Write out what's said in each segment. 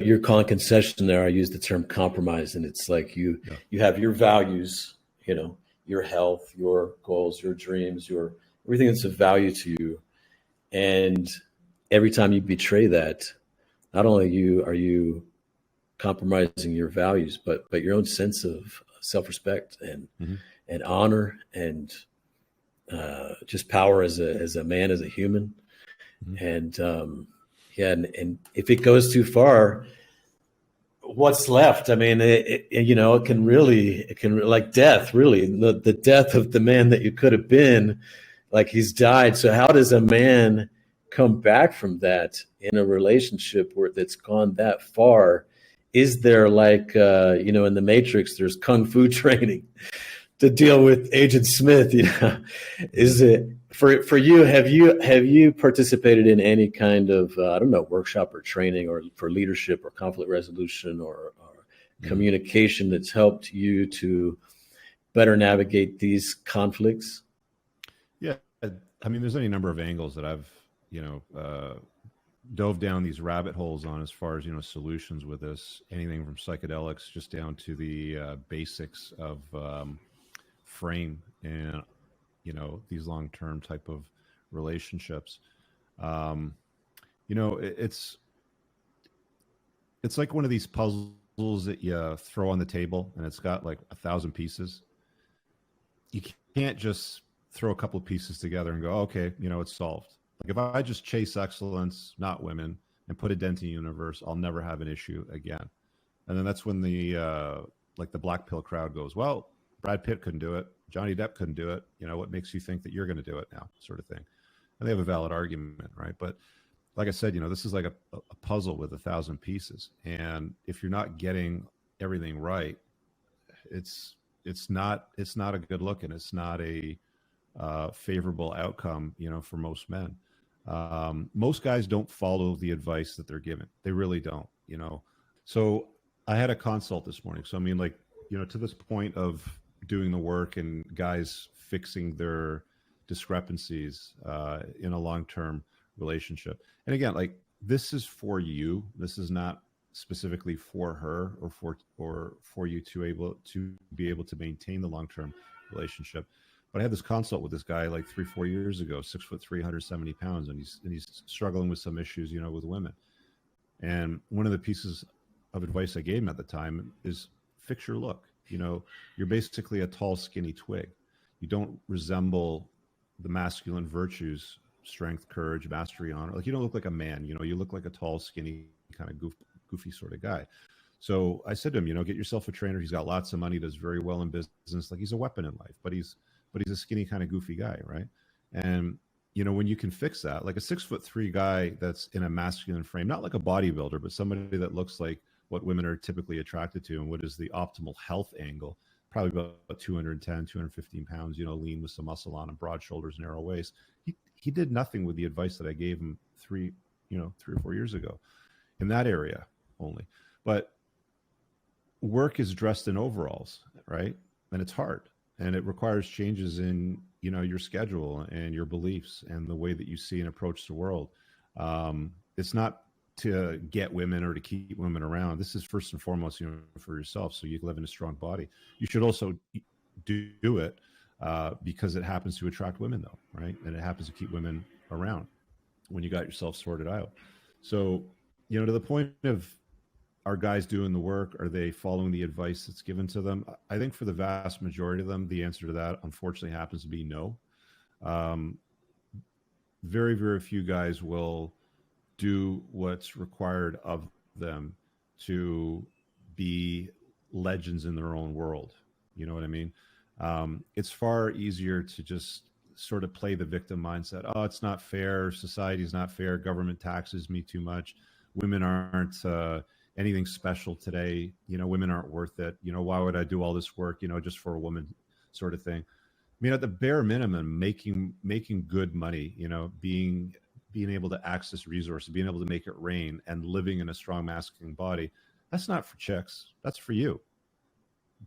you're calling concession there, I use the term compromise, and it's like Yeah. you have your values, your health, your goals, your dreams, your everything that's of value to you, and every time you betray that, not only are you compromising your values, but your own sense of self-respect Hmm. and honor and just power as a man, as a human. Hmm. And yeah, and if it goes too far, what's left? I mean, it can like death, really, the death of the man that you could have been, like he's died. So how does a man come back from that in a relationship where that's gone that far? Is there like, in the Matrix, there's kung fu training to deal with Agent Smith? Is it for you? Have you participated in any kind of I don't know, workshop or training or for leadership or conflict resolution or communication that's helped you to better navigate these conflicts? Yeah. I mean, there's any number of angles that I've, dove down these rabbit holes on as far as, solutions with this, anything from psychedelics just down to the basics of frame and, these long-term type of relationships. Um, it's like one of these puzzles that you throw on the table and it's got like 1,000 pieces. You can't just throw a couple of pieces together and go, okay, it's solved. Like if I just chase excellence, not women, and put a dent in the universe, I'll never have an issue again. And then that's when the like the black pill crowd goes, well, Brad Pitt couldn't do it, Johnny Depp couldn't do it. What makes you think that you're going to do it now, sort of thing. And they have a valid argument, right? But like I said, this is like a puzzle with 1,000 pieces, and if you're not getting everything right, it's not a good look, and it's not a favorable outcome, for most men. Most guys don't follow the advice that they're given. They really don't, So I had a consult this morning. So I mean, like, to this point of doing the work and guys fixing their discrepancies in a long-term relationship. And again, like this is for you. This is not specifically for her or for you to be able to maintain the long-term relationship. But I had this consult with this guy like 3-4 years ago, 6'3", 170 pounds, and he's struggling with some issues, with women. And one of the pieces of advice I gave him at the time is fix your look. You're basically a tall, skinny twig. You don't resemble the masculine virtues, strength, courage, mastery, honor. Like you don't look like a man. You look like a tall, skinny, kind of goofy sort of guy. So I said to him, get yourself a trainer. He's got lots of money, does very well in business. Like he's a weapon in life, but he's a skinny, kind of goofy guy, right? And when you can fix that, like a 6'3" guy that's in a masculine frame, not like a bodybuilder, but somebody that looks like what women are typically attracted to, and what is the optimal health angle, probably about 210, 215 pounds, lean with some muscle on him, broad shoulders, narrow waist. He did nothing with the advice that I gave him 3 or 4 years ago in that area only. But work is dressed in overalls, right? And it's hard. And it requires changes in, your schedule and your beliefs and the way that you see and approach the world. It's not to get women or to keep women around. This is first and foremost, for yourself, so you can live in a strong body. You should also do it because it happens to attract women, though, right? And it happens to keep women around when you got yourself sorted out. So, to the point of, are guys doing the work? Are they following the advice that's given to them? I think for the vast majority of them, the answer to that, unfortunately, happens to be no. Very, very few guys will do what's required of them to be legends in their own world. You know what I mean? It's far easier to just sort of play the victim mindset. Oh, it's not fair. Society's not fair. Government taxes me too much. Women aren't anything special today. Women aren't worth it. Why would I do all this work, just for a woman, sort of thing. I mean, at the bare minimum, making good money, being able to access resources, being able to make it rain, and living in a strong masculine body, that's not for chicks. That's for you.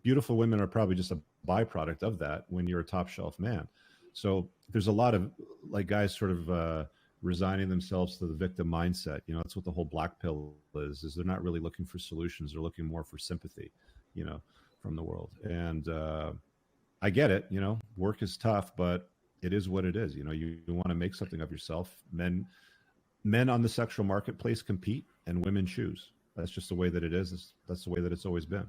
Beautiful women are probably just a byproduct of that when you're a top shelf man. So there's a lot of like guys sort of resigning themselves to the victim mindset. You know, that's what the whole black pill is they're not really looking for solutions. They're looking more for sympathy, you know, from the world. And I get it, you know, work is tough, but it is what it is. You know, you want to make something of yourself. Men on the sexual marketplace compete and women choose. That's just the way that it is. That's the way that it's always been.